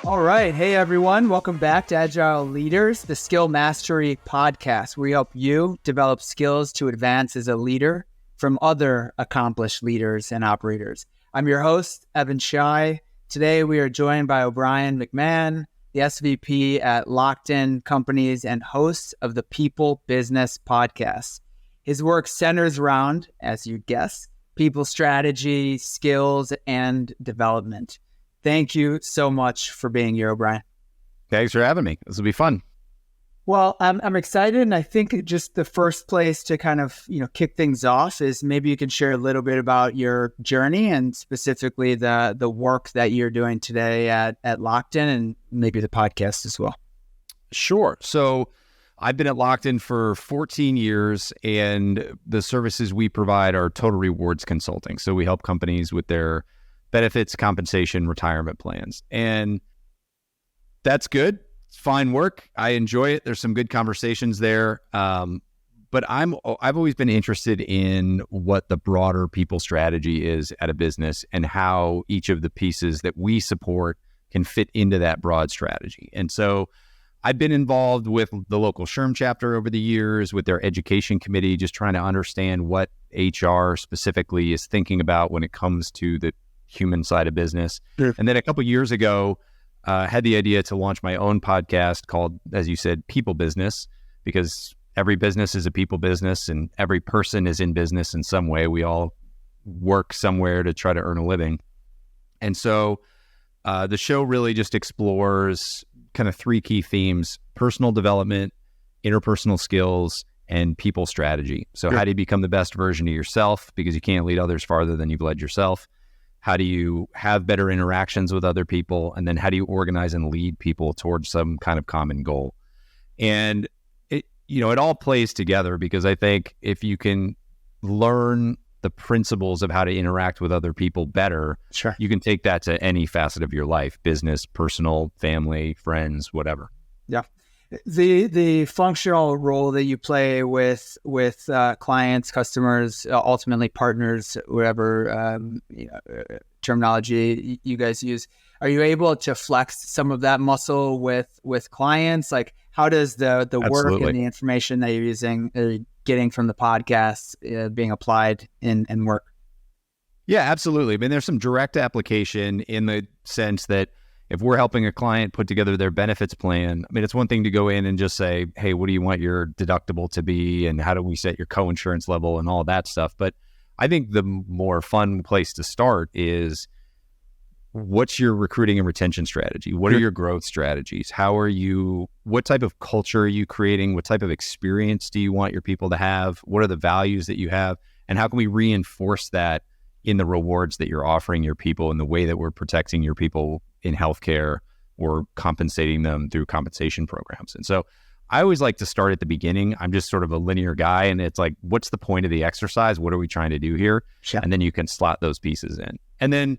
All right. Hey, everyone. Welcome back to Agile Leaders, the Skill Mastery Podcast, where we help you develop skills to advance as a leader from other accomplished leaders and operators. I'm your host, Evan Shai. Today, we are joined by O'Brien McMahon, the SVP at Lockton Companies and host of the People Business Podcast. His work centers around, as you'd guess, people strategy, skills, and development. Thank you so much for being here, O'Brien. Thanks for having me. This will be fun. Well, I'm excited, and I think just the first place to kind of kick things off is maybe you can share a little bit about your journey and specifically the work that you're doing today at Lockton and maybe the podcast as well. Sure. So I've been at Lockton for 14 years, and the services we provide are total rewards consulting. So we help companies with their benefits, compensation, retirement plans. And that's good. It's fine work. I enjoy it. There's some good conversations there. But I've always been interested in what the broader people strategy is at a business and how each of the pieces that we support can fit into that broad strategy. And so I've been involved with the local SHRM chapter over the years, with their education committee, just trying to understand what HR specifically is thinking about when it comes to the human side of business. Sure. And then a couple of years ago, had the idea to launch my own podcast called, as you said, People Business, because every business is a people business and every person is in business in some way. We all work somewhere to try to earn a living. And so the show really just explores kind of three key themes: personal development, interpersonal skills, and people strategy. So How do you become the best version of yourself? Because you can't lead others farther than you've led yourself. How do you have better interactions with other people? And then how do you organize and lead people towards some kind of common goal? And it all plays together, because I think if you can learn the principles of how to interact with other people better, sure, you can take that to any facet of your life: business, personal, family, friends, whatever. Yeah. The functional role that you play with clients, customers, ultimately partners, whatever terminology you guys use, are you able to flex some of that muscle with clients? Like, how does the work and the information that you're getting from the podcast being applied in work? Yeah, absolutely. I mean, there's some direct application in the sense that if we're helping a client put together their benefits plan, I mean, it's one thing to go in and just say, hey, what do you want your deductible to be? And how do we set your co-insurance level and all that stuff? But I think the more fun place to start is, what's your recruiting and retention strategy? What are your growth strategies? What type of culture are you creating? What type of experience do you want your people to have? What are the values that you have? And how can we reinforce that in the rewards that you're offering your people, in the way that we're protecting your people in healthcare or compensating them through compensation programs? And so I always like to start at the beginning. I'm just sort of a linear guy, and it's like, what's the point of the exercise? What are we trying to do here? Sure. And then you can slot those pieces in. And then,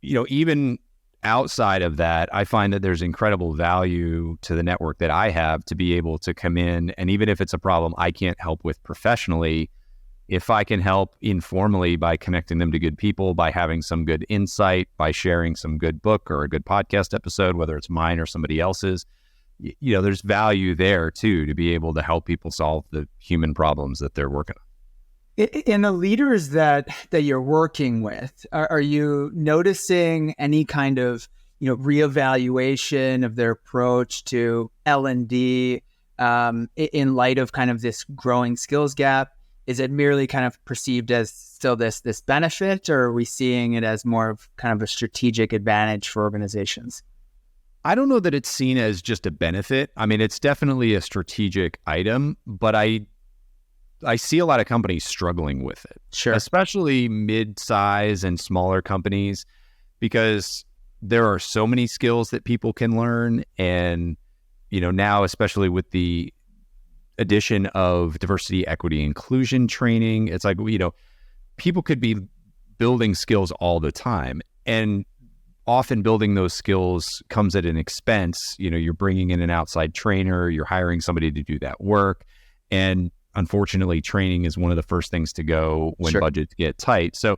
even outside of that, I find that there's incredible value to the network that I have to be able to come in, and even if it's a problem I can't help with professionally, if I can help informally by connecting them to good people, by having some good insight, by sharing some good book or a good podcast episode, whether it's mine or somebody else's, there's value there too, to be able to help people solve the human problems that they're working on. In the leaders that you're working with, are you noticing any kind of reevaluation of their approach to L&D in light of kind of this growing skills gap? Is it merely kind of perceived as still this benefit, or are we seeing it as more of kind of a strategic advantage for organizations? I don't know that it's seen as just a benefit. I mean, it's definitely a strategic item, but I see a lot of companies struggling with it. Sure. Especially mid-size and smaller companies, because there are so many skills that people can learn. And, now, especially with the addition of diversity, equity, inclusion training, it's like, people could be building skills all the time. And often building those skills comes at an expense. You're bringing in an outside trainer, you're hiring somebody to do that work. And unfortunately, training is one of the first things to go when Sure. budgets get tight. So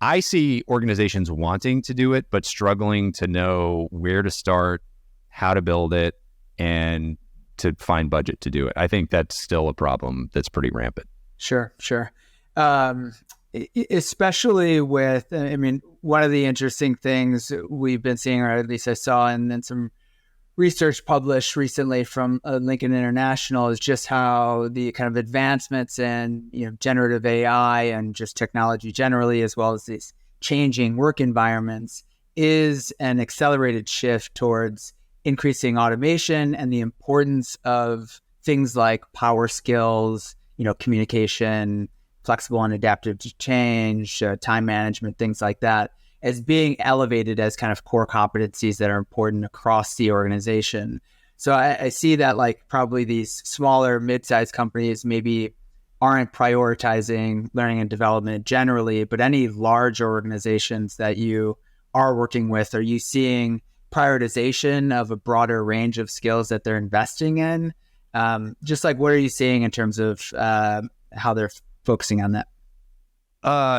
I see organizations wanting to do it, but struggling to know where to start, how to build it, and to find budget to do it. I think that's still a problem that's pretty rampant. Sure. Especially with, I mean, one of the interesting things we've been seeing, or at least I saw in some research published recently from Lincoln International, is just how the kind of advancements in generative AI and just technology generally, as well as these changing work environments, is an accelerated shift towards increasing automation and the importance of things like power skills, communication, flexible and adaptive to change, time management, things like that, as being elevated as kind of core competencies that are important across the organization. So I see that like probably these smaller, mid-sized companies maybe aren't prioritizing learning and development generally, but any large organizations that you are working with, are you seeing prioritization of a broader range of skills that they're investing in? Just like, what are you seeing in terms of how they're focusing on that?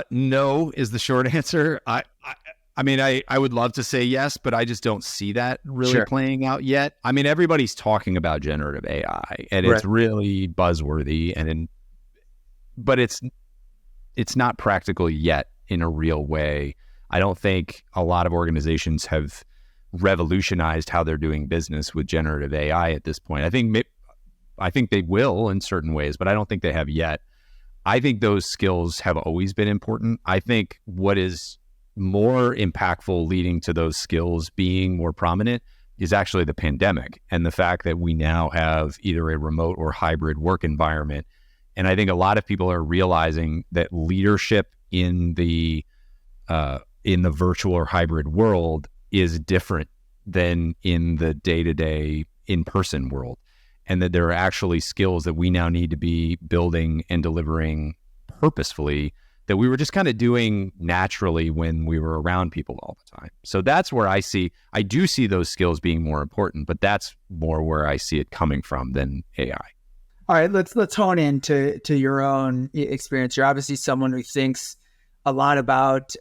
No is the short answer. I mean, I would love to say yes, but I just don't see that really playing out yet. I mean, everybody's talking about generative AI and it's really buzzworthy, but it's not practical yet in a real way. I don't think a lot of organizations have revolutionized how they're doing business with generative AI at this point. I think they will in certain ways, but I don't think they have yet. I think those skills have always been important. I think what is more impactful leading to those skills being more prominent is actually the pandemic and the fact that we now have either a remote or hybrid work environment. And I think a lot of people are realizing that leadership in the virtual or hybrid world is different than in the day-to-day in-person world. And that there are actually skills that we now need to be building and delivering purposefully that we were just kind of doing naturally when we were around people all the time. So that's where I do see those skills being more important, but that's more where I see it coming from than AI. All right, let's hone in to your own experience. You're obviously someone who thinks a lot about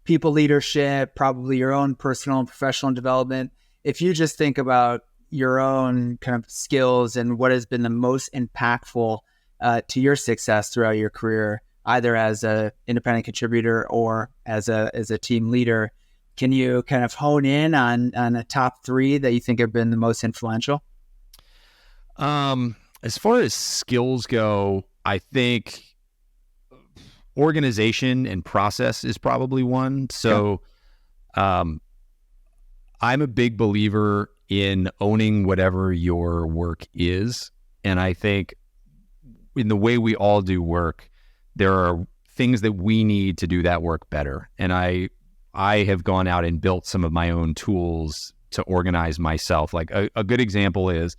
people leadership, probably your own personal and professional development. If you just think about your own kind of skills and what has been the most impactful to your success throughout your career, either as an independent contributor or as a team leader, can you kind of hone in on a top three that you think have been the most influential? As far as skills go, I think organization and process is probably one. So, I'm a big believer in owning whatever your work is. And I think in the way we all do work, there are things that we need to do that work better. And I have gone out and built some of my own tools to organize myself. Like a good example is,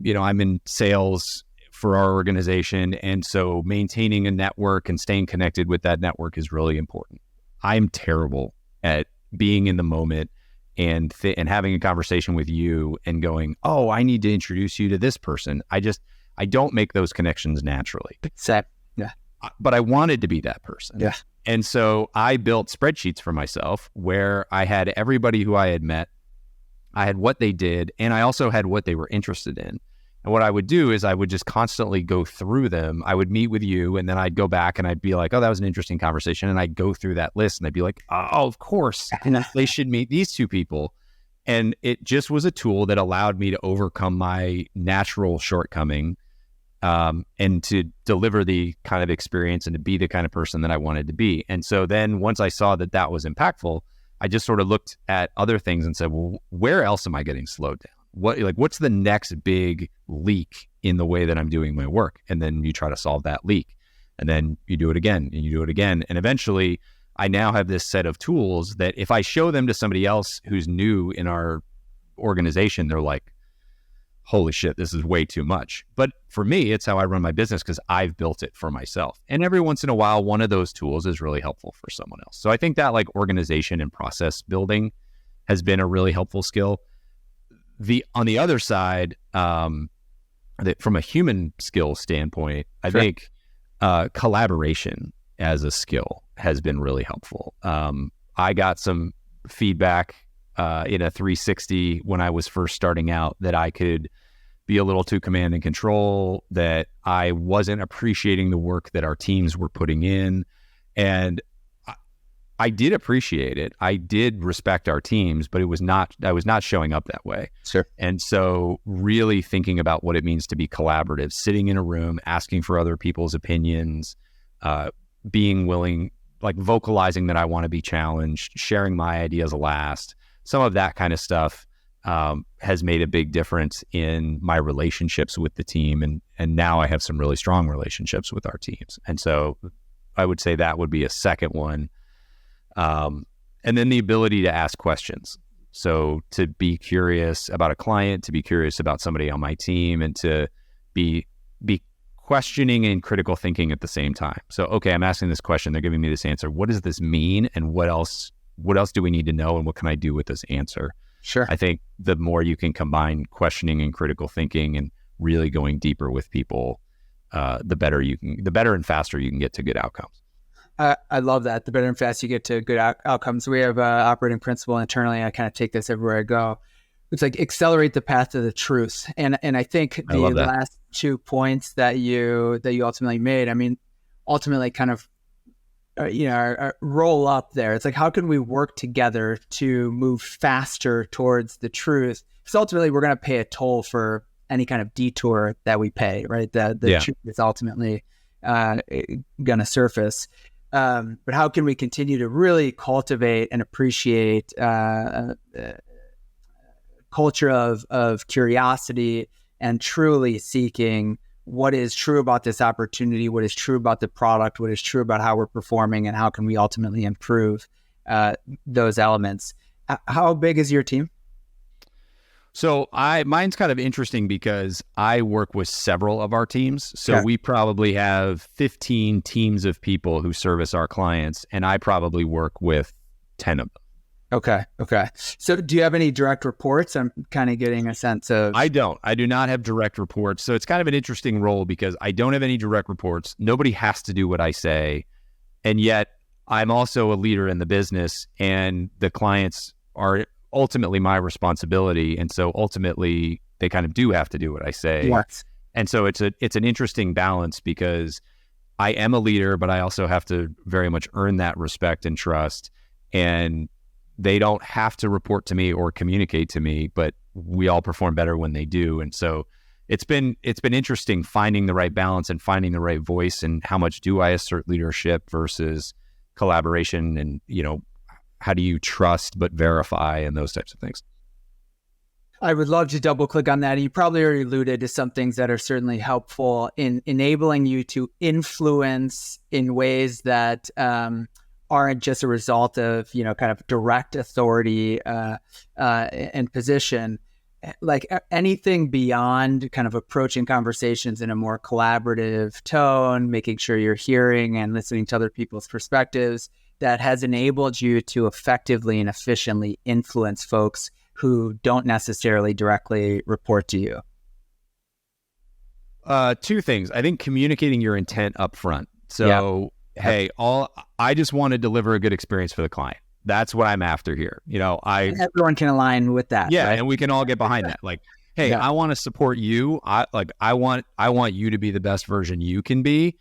I'm in sales for our organization. And so maintaining a network and staying connected with that network is really important. I'm terrible at being in the moment and having a conversation with you and going, oh, I need to introduce you to this person. I don't make those connections naturally. Exactly. Yeah. But I wanted to be that person. Yeah. And so I built spreadsheets for myself where I had everybody who I had met, I had what they did, and I also had what they were interested in. And what I would do is I would just constantly go through them. I would meet with you and then I'd go back and I'd be like, oh, that was an interesting conversation. And I'd go through that list and I'd be like, oh, of course, they should meet these two people. And it just was a tool that allowed me to overcome my natural shortcoming and to deliver the kind of experience and to be the kind of person that I wanted to be. And so then once I saw that that was impactful, I just sort of looked at other things and said, well, where else am I getting slowed down? What's the next big leak in the way that I'm doing my work? And then you try to solve that leak, and then you do it again and you do it again. And eventually I now have this set of tools that if I show them to somebody else who's new in our organization, they're like, holy shit, this is way too much. But for me, it's how I run my business because I've built it for myself. And every once in a while, one of those tools is really helpful for someone else. So I think that like organization and process building has been a really helpful skill. On the other side, from a human skill standpoint, I think collaboration as a skill has been really helpful. I got some feedback in a 360 when I was first starting out that I could be a little too command and control, that I wasn't appreciating the work that our teams were putting in. And I did appreciate it. I did respect our teams, but I was not showing up that way. Sure. And so really thinking about what it means to be collaborative, sitting in a room, asking for other people's opinions, being willing, like vocalizing that I want to be challenged, sharing my ideas last, some of that kind of stuff has made a big difference in my relationships with the team. And now I have some really strong relationships with our teams. And so I would say that would be a second one. And then the ability to ask questions. So to be curious about a client, to be curious about somebody on my team, and to be questioning and critical thinking at the same time. So, okay, I'm asking this question, they're giving me this answer. What does this mean? And what else do we need to know? And what can I do with this answer? Sure. I think the more you can combine questioning and critical thinking and really going deeper with people, the better and faster you can get to good outcomes. I love that. The better and faster you get to good outcomes. We have an operating principle internally. I kind of take this everywhere I go. It's like accelerate the path to the truth. And I think the last 2 points that you ultimately made, I mean, ultimately kind of, roll up there. It's like, how can we work together to move faster towards the truth? Because ultimately we're going to pay a toll for any kind of detour that we pay, right? The truth is ultimately going to surface. But how can we continue to really cultivate and appreciate culture of curiosity and truly seeking what is true about this opportunity, what is true about the product, what is true about how we're performing, and how can we ultimately improve those elements? How big is your team? So mine's kind of interesting because I work with several of our teams. So we probably have 15 teams of people who service our clients, and I probably work with 10 of them. Okay. So do you have any direct reports? I'm kind of getting a sense of... I do not have direct reports. So it's kind of an interesting role because I don't have any direct reports. Nobody has to do what I say. And yet I'm also a leader in the business, and the clients are ultimately my responsibility. And so ultimately they kind of do have to do what I say. Yes. And so it's an interesting balance because I am a leader, but I also have to very much earn that respect and trust. And they don't have to report to me or communicate to me, but we all perform better when they do. And so it's been interesting finding the right balance and finding the right voice, and how much do I assert leadership versus collaboration, and how do you trust but verify, and those types of things. I would love to double click on that. You probably already alluded to some things that are certainly helpful in enabling you to influence in ways that aren't just a result of, kind of direct authority and position. Like anything beyond kind of approaching conversations in a more collaborative tone, making sure you're hearing and listening to other people's perspectives, that has enabled you to effectively and efficiently influence folks who don't necessarily directly report to you? Two things. I think communicating your intent up front. So, hey, I just want to deliver a good experience for the client. That's what I'm after here. Everyone can align with that. Yeah, right? And we can all get behind that. Like, hey, I want to support you. I want you to be the best version you can be.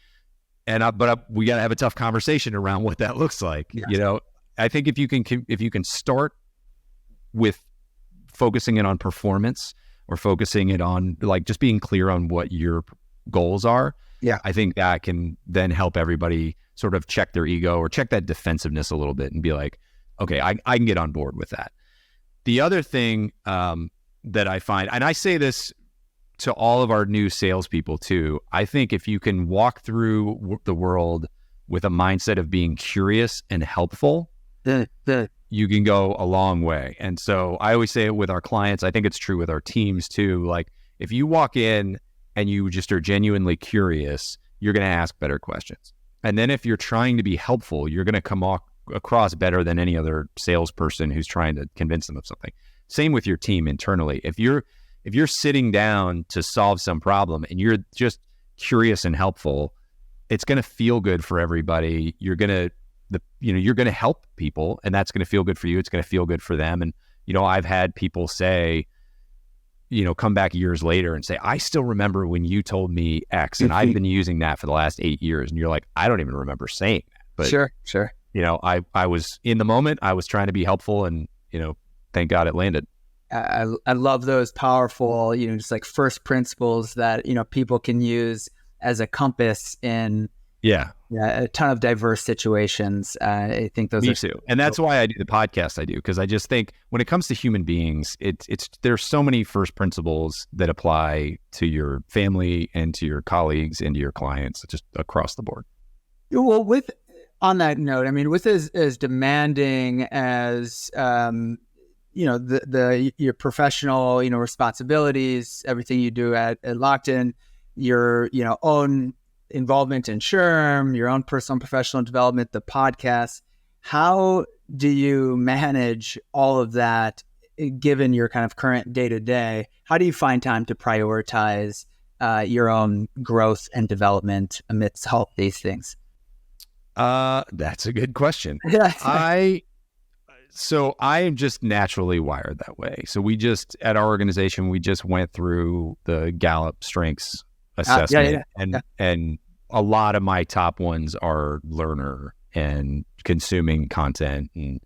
But we got to have a tough conversation around what that looks like. Yes. I think if you can start with focusing it on performance, or focusing it on like just being clear on what your goals are. Yeah, I think that can then help everybody sort of check their ego or check that defensiveness a little bit and be like, okay, I can get on board with that. The other thing that I find, and I say this to all of our new salespeople too, I think if you can walk through the world with a mindset of being curious and helpful, you can go a long way. And so I always say it with our clients. I think it's true with our teams too. Like if you walk in and you just are genuinely curious, you're going to ask better questions. And then if you're trying to be helpful, you're going to come across better than any other salesperson who's trying to convince them of something. Same with your team internally. If you're sitting down to solve some problem and you're just curious and helpful, it's going to feel good for everybody. You're going to help people, and that's going to feel good for you. It's going to feel good for them. And, I've had people say, come back years later and say, I still remember when you told me X, and I've been using that for the last 8 years. And you're like, I don't even remember saying that. But Sure. I was in the moment, I was trying to be helpful, and, thank God it landed. I love those powerful, just like first principles that, people can use as a compass in a ton of diverse situations. I think those Me too. And that's why I do the podcast I do, because I just think when it comes to human beings, there's so many first principles that apply to your family and to your colleagues and to your clients, just across the board. Well, on that note, I mean, with as demanding as your professional responsibilities, everything you do at Lockton, your own involvement in SHRM, your own personal and professional development, the podcast, how do you manage all of that given your kind of current day-to-day? How do you find time to prioritize your own growth and development amidst all these things? That's a good question. So I am just naturally wired that way. So at our organization, we just went through the Gallup strengths assessment, and a lot of my top ones are learner and consuming content and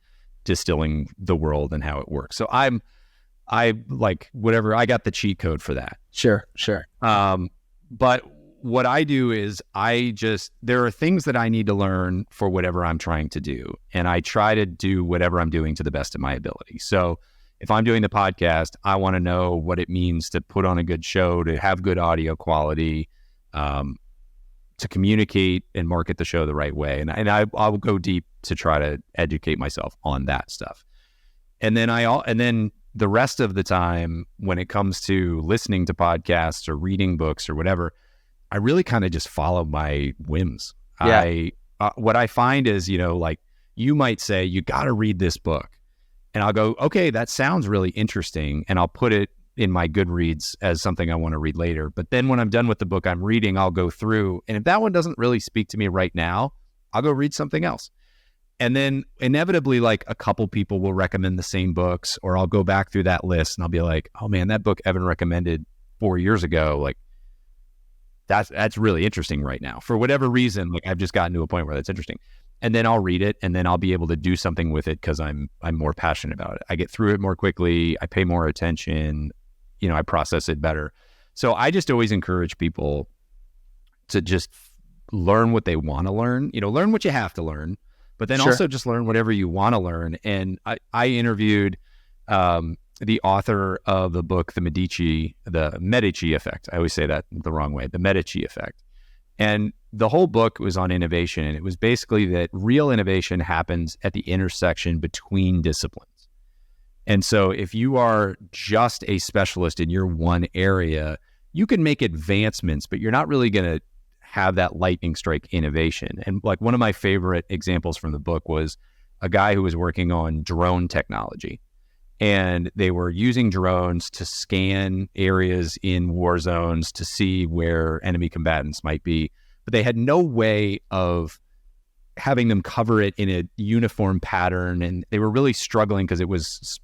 distilling the world and how it works. So I like whatever, I got the cheat code for that. Sure. But what I do is there are things that I need to learn for whatever I'm trying to do. And I try to do whatever I'm doing to the best of my ability. So if I'm doing the podcast, I want to know what it means to put on a good show, to have good audio quality, to communicate and market the show the right way. And I'll go deep to try to educate myself on that stuff. And then the rest of the time, when it comes to listening to podcasts or reading books or whatever, I really kind of just follow my whims. Yeah. What I find is, like you might say, you got to read this book. And I'll go, okay, that sounds really interesting. And I'll put it in my Goodreads as something I want to read later. But then when I'm done with the book I'm reading, I'll go through. And if that one doesn't really speak to me right now, I'll go read something else. And then inevitably, like a couple people will recommend the same books, or I'll go back through that list and I'll be like, oh man, that book Evan recommended 4 years ago, like that's really interesting right now. For whatever reason, like I've just gotten to a point where that's interesting. And then I'll read it, and then I'll be able to do something with it because I'm more passionate about it. I get through it more quickly. I pay more attention. I process it better. So I just always encourage people to just learn what they want to learn. Learn what you have to learn, but then also just learn whatever you want to learn. And I interviewed the author of the book, the Medici Effect. I always say that the wrong way, the Medici Effect. And the whole book was on innovation. And it was basically that real innovation happens at the intersection between disciplines. And so if you are just a specialist in your one area, you can make advancements, but you're not really going to have that lightning strike innovation. And like one of my favorite examples from the book was a guy who was working on drone technology. And they were using drones to scan areas in war zones to see where enemy combatants might be. But they had no way of having them cover it in a uniform pattern. And they were really struggling because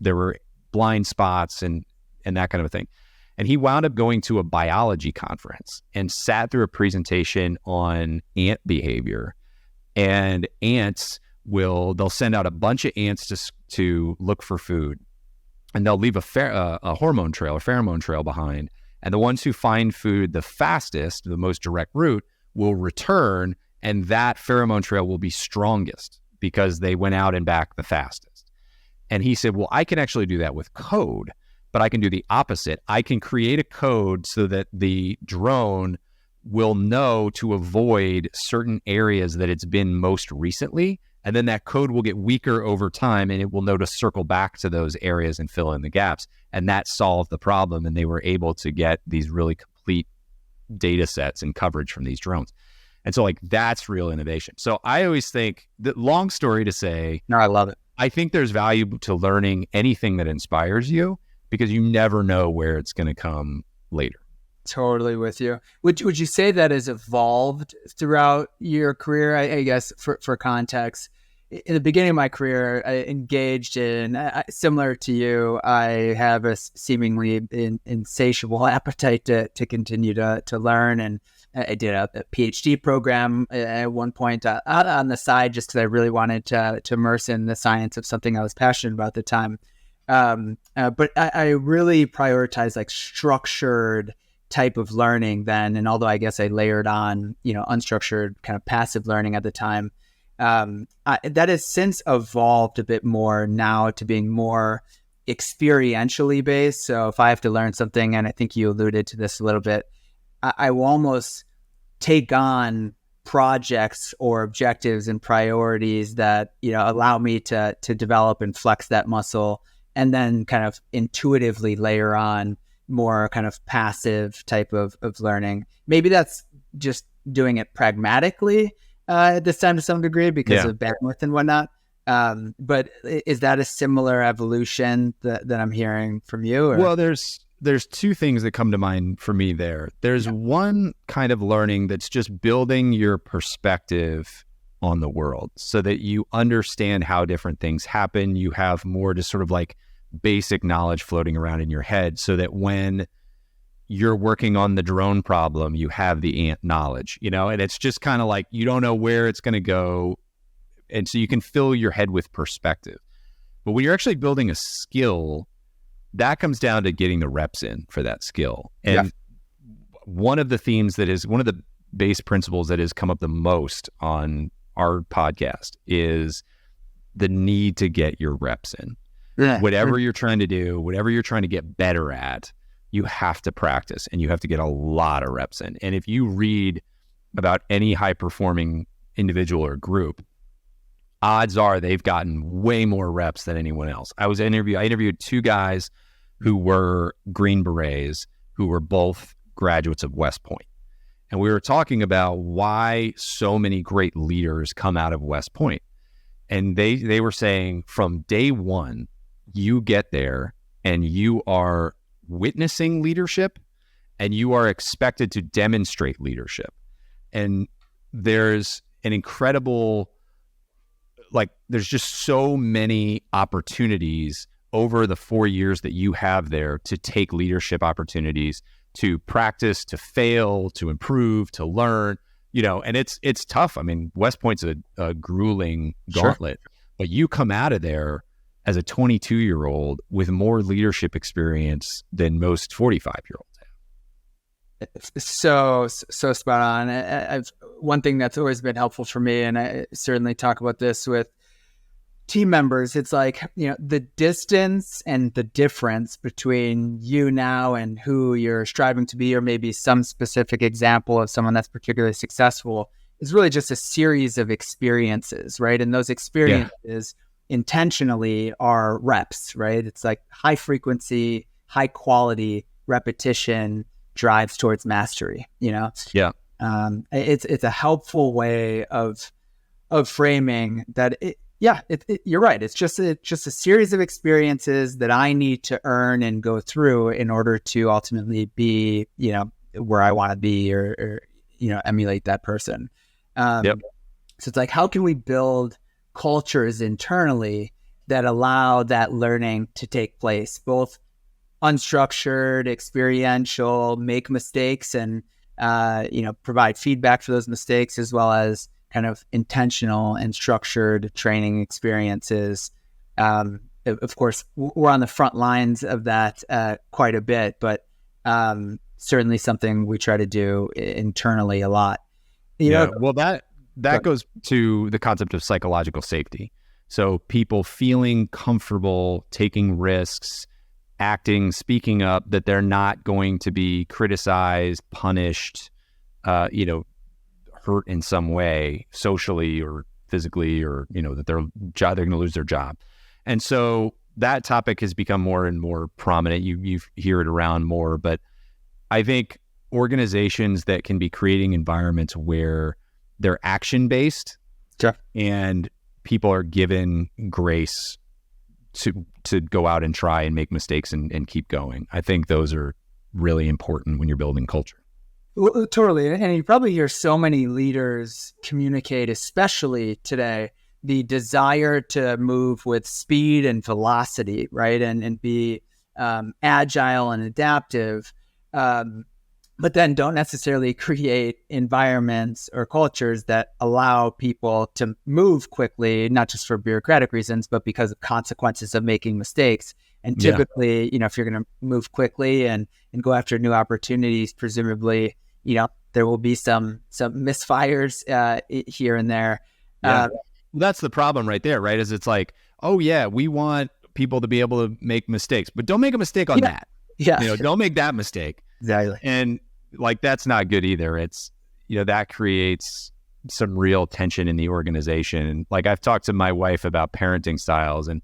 there were blind spots and that kind of a thing. And he wound up going to a biology conference and sat through a presentation on ant behavior. And ants they'll send out a bunch of ants to look for food. And they'll leave a hormone trail, a pheromone trail behind. And the ones who find food the fastest, the most direct route, will return. And that pheromone trail will be strongest because they went out and back the fastest. And he said, well, I can actually do that with code, but I can do the opposite. I can create a code so that the drone will know to avoid certain areas that it's been most recently. And then that code will get weaker over time, and it will know to circle back to those areas and fill in the gaps. And that solved the problem. And they were able to get these really complete data sets and coverage from these drones. And so like, that's real innovation. So I always think that, long story to say, no, I love it. I think there's value to learning anything that inspires you, because you never know where it's going to come later. Totally with you. Would you say that has evolved throughout your career? I guess for context, in the beginning of my career, I engaged in, similar to you, I have a seemingly insatiable appetite to continue to learn. And I did a PhD program at one point out on the side just because I really wanted to immerse in the science of something I was passionate about at the time. But I really prioritized like structured type of learning then. And although I guess I layered on, unstructured kind of passive learning at the time, that has since evolved a bit more now to being more experientially based. So if I have to learn something, and I think you alluded to this a little bit, I will almost take on projects or objectives and priorities that, allow me to develop and flex that muscle, and then kind of intuitively layer on more kind of passive type of learning. Maybe that's just doing it pragmatically at this time to some degree because of bandwidth and whatnot. But is that a similar evolution that I'm hearing from you? Or? Well, there's two things that come to mind for me there. There's one kind of learning that's just building your perspective on the world so that you understand how different things happen. You have more just sort of like basic knowledge floating around in your head so that when you're working on the drone problem, you have the ant knowledge, and it's just kind of like, you don't know where it's going to go. And so you can fill your head with perspective. But when you're actually building a skill, that comes down to getting the reps in for that skill. And one of the themes that is one of the base principles that has come up the most on our podcast is the need to get your reps in. Whatever you're trying to do, whatever you're trying to get better at, you have to practice and you have to get a lot of reps in. And if you read about any high performing individual or group, odds are they've gotten way more reps than anyone else. I interviewed two guys who were Green Berets, who were both graduates of West Point. And we were talking about why so many great leaders come out of West Point. And they were saying from day one, you get there and you are witnessing leadership and you are expected to demonstrate leadership. And there's an incredible, there's just so many opportunities over the 4 years that you have there to take leadership opportunities, to practice, to fail, to improve, to learn, and it's tough. I mean, West Point's a grueling gauntlet, but you come out of there as a 22-year-old with more leadership experience than most 45-year-olds have. So spot on. One thing that's always been helpful for me, and I certainly talk about this with team members, it's like, the distance and the difference between you now and who you're striving to be, or maybe some specific example of someone that's particularly successful, is really just a series of experiences, right? And those experiences intentionally are reps, right? It's like high frequency, high quality repetition drives towards mastery, It's a helpful way of framing that. You're right. It's just a series of experiences that I need to earn and go through in order to ultimately be, where I want to be or emulate that person. So it's like, how can we build cultures internally that allow that learning to take place, both unstructured, experiential, make mistakes and, provide feedback for those mistakes, as well as kind of intentional and structured training experiences. Of course, we're on the front lines of that quite a bit, but certainly something we try to do internally a lot. Well, that goes to the concept of psychological safety. So people feeling comfortable taking risks, acting, speaking up, that they're not going to be criticized, punished, hurt in some way, socially or physically, or that they're going to lose their job. And so that topic has become more and more prominent. You hear it around more, but I think organizations that can be creating environments where they're action based and people are given grace to go out and try and make mistakes and keep going. I think those are really important when you're building culture. Well, totally. And you probably hear so many leaders communicate, especially today, the desire to move with speed and velocity, right? And be agile and adaptive, but then don't necessarily create environments or cultures that allow people to move quickly, not just for bureaucratic reasons, but because of consequences of making mistakes. And typically, if you're going to move quickly and go after new opportunities, presumably, there will be some misfires here and there. Yeah. That's the problem right there, right? Is it's like, oh yeah, we want people to be able to make mistakes, but don't make a mistake on that. Yeah. Don't make that mistake. Exactly. And like, that's not good either. It's, that creates some real tension in the organization. And like, I've talked to my wife about parenting styles, and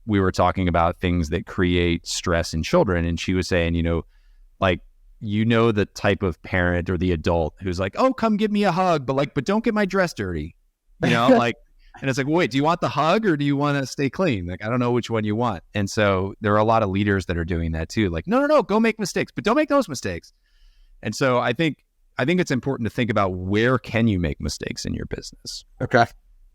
we were talking about things that create stress in children. And she was saying, the type of parent or the adult who's like, oh, come give me a hug, but don't get my dress dirty, and it's like, wait, do you want the hug or do you want to stay clean? Like, I don't know which one you want. And so there are a lot of leaders that are doing that too. Like, no, go make mistakes, but don't make those mistakes. And so I think it's important to think about where can you make mistakes in your business. Okay.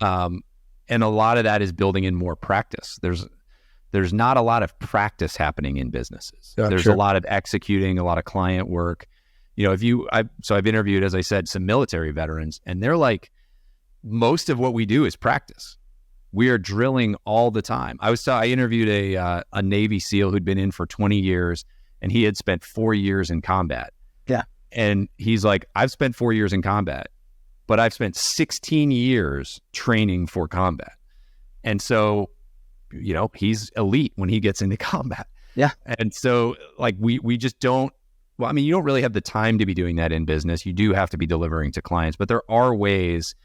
And a lot of that is building in more practice. There's not a lot of practice happening in businesses. There's a lot of executing, a lot of client work. I've interviewed, as I said, some military veterans, and they're like, most of what we do is practice. We are drilling all the time. I interviewed a Navy SEAL who'd been in for 20 years, and he had spent 4 years in combat. Yeah. And he's like, I've spent 4 years in combat, but I've spent 16 years training for combat. And so, he's elite when he gets into combat. Yeah. And so like, we just don't, you don't really have the time to be doing that in business. You do have to be delivering to clients, but there are ways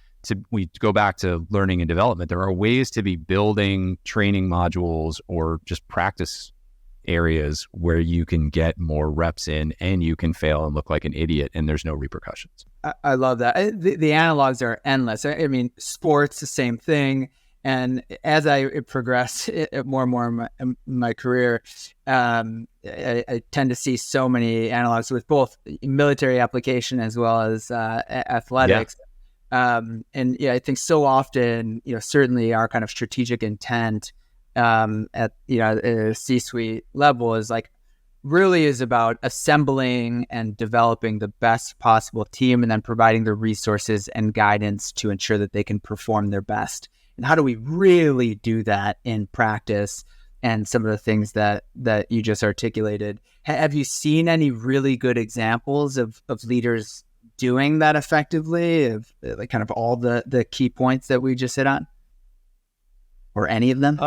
we go back to learning and development. There are ways to be building training modules or just practice areas where you can get more reps in and you can fail and look like an idiot and there's no repercussions. I love that. The analogs are endless. I mean, sports, the same thing. And as I progress more and more in my career, I tend to see so many analogs with both military application as well as athletics. I think so often, certainly our kind of strategic intent at a C-suite level is about assembling and developing the best possible team and then providing the resources and guidance to ensure that they can perform their best. And how do we really do that in practice? And some of the things that you just articulated. Have you seen any really good examples of leaders doing that effectively, of like kind of all the key points that we just hit on, or any of them?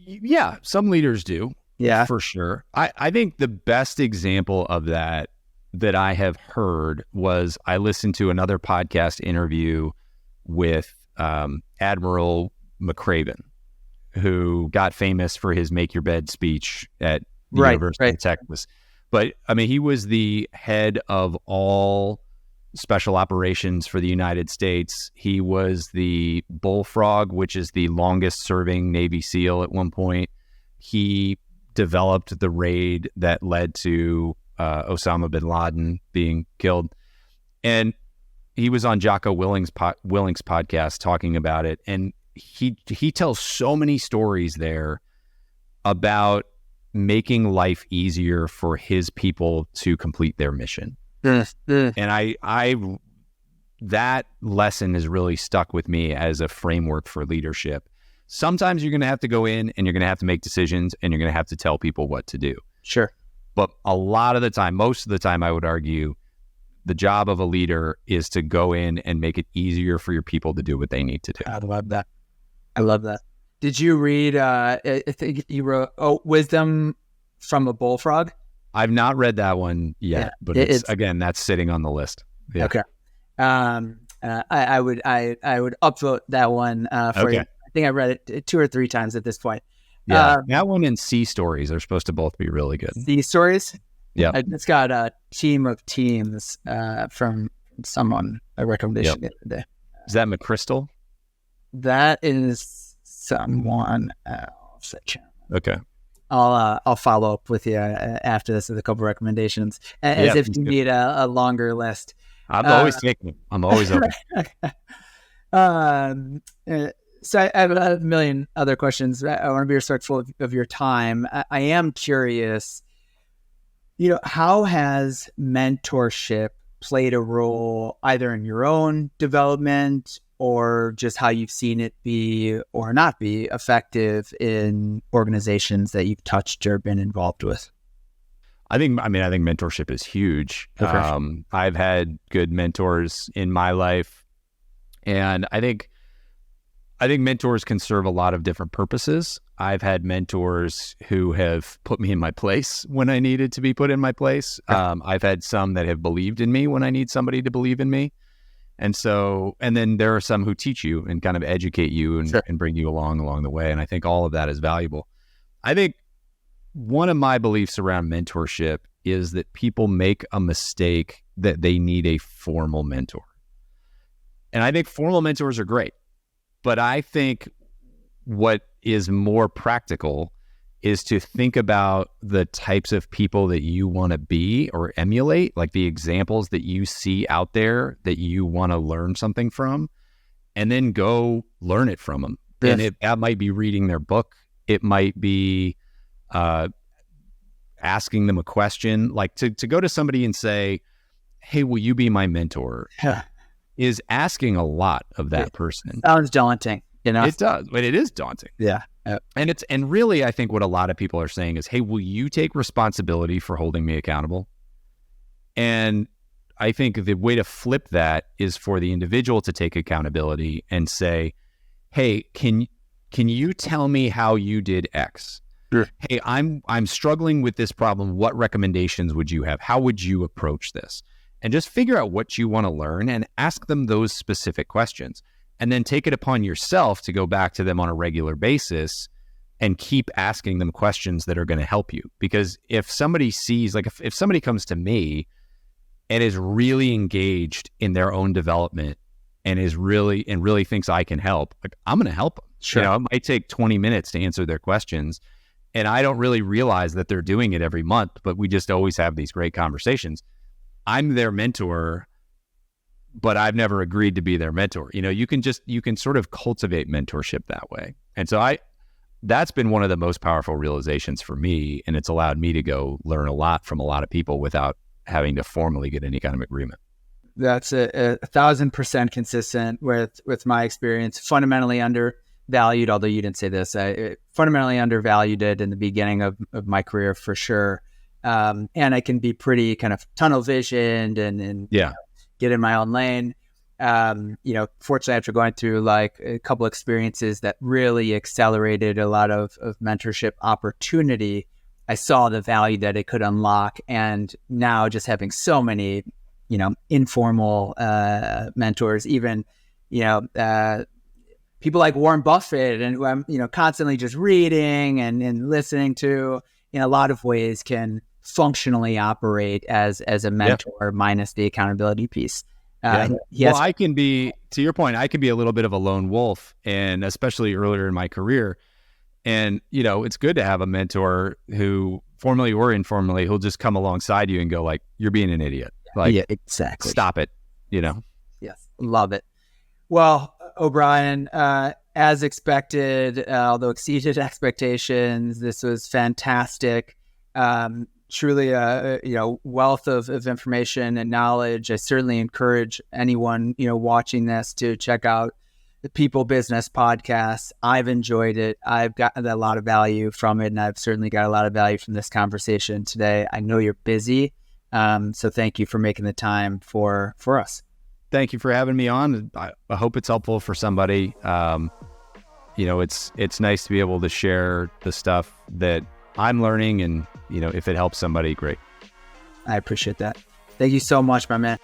Yeah, some leaders do. Yeah, for sure. I think the best example of that I have heard was I listened to another podcast interview with Admiral McCraven, who got famous for his "Make Your Bed" speech at the University of Texas. But he was the head of all special operations for the United States. He was the Bullfrog, which is the longest serving Navy SEAL at one point. He developed the raid that led to Osama bin Laden being killed. And he was on Jocko Willink's podcast talking about it. And he tells so many stories there about making life easier for his people to complete their mission. And that lesson has really stuck with me as a framework for leadership. Sometimes you're going to have to go in and you're going to have to make decisions and you're going to have to tell people what to do. Sure. But a lot of the time, most of the time, I would argue the job of a leader is to go in and make it easier for your people to do what they need to do. I love that. Did you read, I think you wrote, Wisdom from a Bullfrog? I've not read that one yet, but it's again, that's sitting on the list. Yeah. Okay. I would upvote that one for you. I think I read it 2 or 3 times at this point. Yeah, that one and Sea Stories are supposed to both be really good. Sea Stories? Yeah. I just got a team of teams from someone, a recommendation the other day. Is that McChrystal? That is someone else. Okay. I'll follow up with you after this with a couple recommendations, as if you need a longer list. I'm always taking them. I'm always open. So I have a million other questions. I want to be respectful of your time. I am curious, how has mentorship played a role either in your own development or just how you've seen it be or not be effective in organizations that you've touched or been involved with? I think mentorship is huge. Okay. I've had good mentors in my life, and I think mentors can serve a lot of different purposes. I've had mentors who have put me in my place when I needed to be put in my place. I've had some that have believed in me when I need somebody to believe in me. And then there are some who teach you and kind of educate you and bring you along the way. And I think all of that is valuable. I think one of my beliefs around mentorship is that people make a mistake that they need a formal mentor. And I think formal mentors are great. But I think what is more practical is to think about the types of people that you want to be or emulate, like the examples that you see out there that you want to learn something from, and then go learn it from them. Yes. And that might be reading their book. It might be asking them a question, like to go to somebody and say, hey, will you be my mentor? Is asking a lot of that person. Sounds daunting, It does, but it is daunting. Yeah. And really, I think what a lot of people are saying is, hey, will you take responsibility for holding me accountable? And I think the way to flip that is for the individual to take accountability and say, hey, can you tell me how you did X? Sure. Hey, I'm struggling with this problem. What recommendations would you have? How would you approach this? And just figure out what you want to learn and ask them those specific questions. And then take it upon yourself to go back to them on a regular basis and keep asking them questions that are going to help you. Because if somebody sees, like if somebody comes to me and is really engaged in their own development and really thinks I can help, like I'm going to help them. Sure. It might take 20 minutes to answer their questions. And I don't really realize that they're doing it every month, but we just always have these great conversations. I'm their mentor, but I've never agreed to be their mentor. You can sort of cultivate mentorship that way. And so that's been one of the most powerful realizations for me. And it's allowed me to go learn a lot from a lot of people without having to formally get any kind of agreement. That's 1,000% consistent with my experience. Fundamentally undervalued, although you didn't say this, I fundamentally undervalued it in the beginning of my career for sure. And I can be pretty kind of tunnel visioned and get in my own lane. Fortunately, after going through like a couple experiences that really accelerated a lot of mentorship opportunity, I saw the value that it could unlock. And now just having so many, informal mentors, even, people like Warren Buffett and who I'm, constantly just reading and listening to, in a lot of ways can functionally operate as a mentor minus the accountability piece. I can be, to your point, I can be a little bit of a lone wolf, and especially earlier in my career. And, it's good to have a mentor who formally or informally, who'll just come alongside you and go like, you're being an idiot. Like, yeah, exactly. Stop it. Yes. Love it. Well, O'Brien, as expected, although exceeded expectations, this was fantastic. Truly a wealth of information and knowledge. I certainly encourage anyone watching this to check out the People Business Podcast. I've enjoyed it. I've gotten a lot of value from it, and I've certainly got a lot of value from this conversation today. I know you're busy, so thank you for making the time for us. Thank you for having me on. I hope it's helpful for somebody. It's nice to be able to share the stuff that I'm learning, and if it helps somebody, great. I appreciate that. Thank you so much, my man.